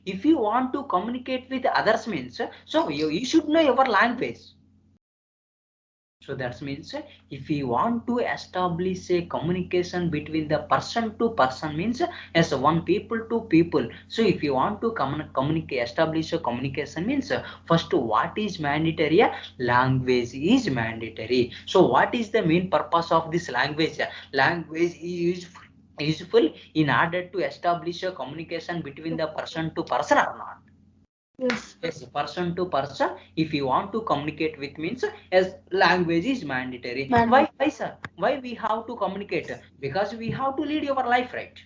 if you want to communicate with others means, so you should know your language. So that means if we want to establish a communication between the person to person means as one people to people. So if you want to communicate, establish a communication means first what is mandatory? Language is mandatory. So what is the main purpose of this language? Language is useful in order to establish a communication between the person to person or not? Yes. Yes, person to person. If you want to communicate with means as language is mandatory. Why, sir? Why we have to communicate? Because we have to lead your life, right?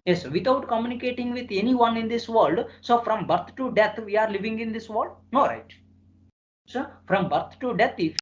Yes, without communicating with anyone in this world, so from birth to death we are living in this world? No, right? So from birth to death, if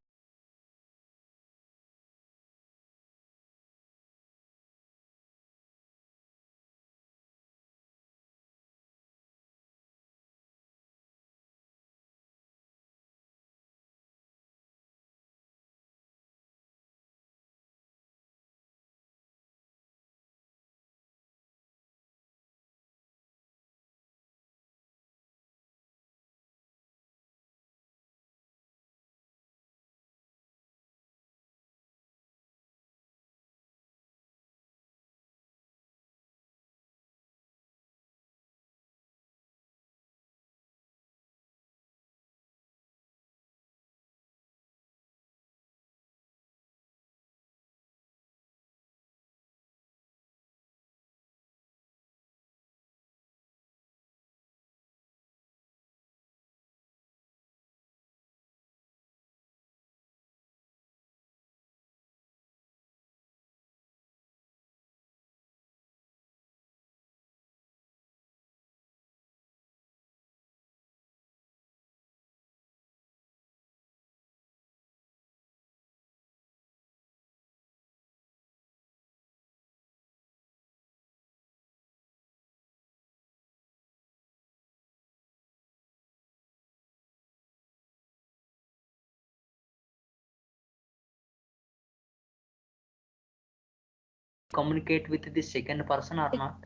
communicate with the second person or not?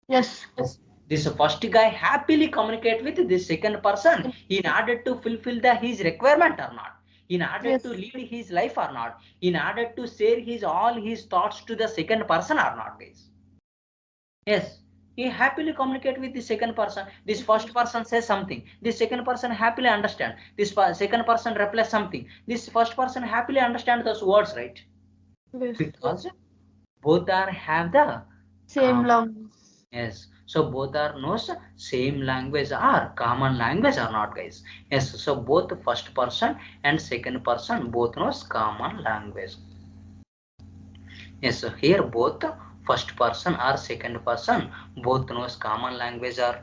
Yes. Yes. This first guy happily communicate with this second person in order to fulfill his requirement or not? In order to lead his life or not? In order to share all his thoughts to the second person or not, guys? Yes. He happily communicate with the second person. This first person says something. This second person happily understand. This second person replies something. This first person happily understand those words, right? Yes. Because both are have the Same language. yes. So both are knows same language or common language or not, guys? Yes. So both first person and second person both knows common language. Yes. So here both first person or second person both knows common language or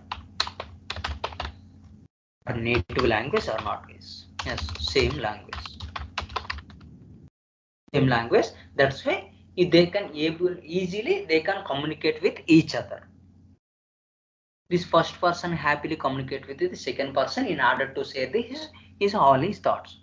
native language or not, guys? Yes. Same language. Same language. That's why they can easily they can communicate with each other. This first person happily communicate with the second person in order to share his all his thoughts.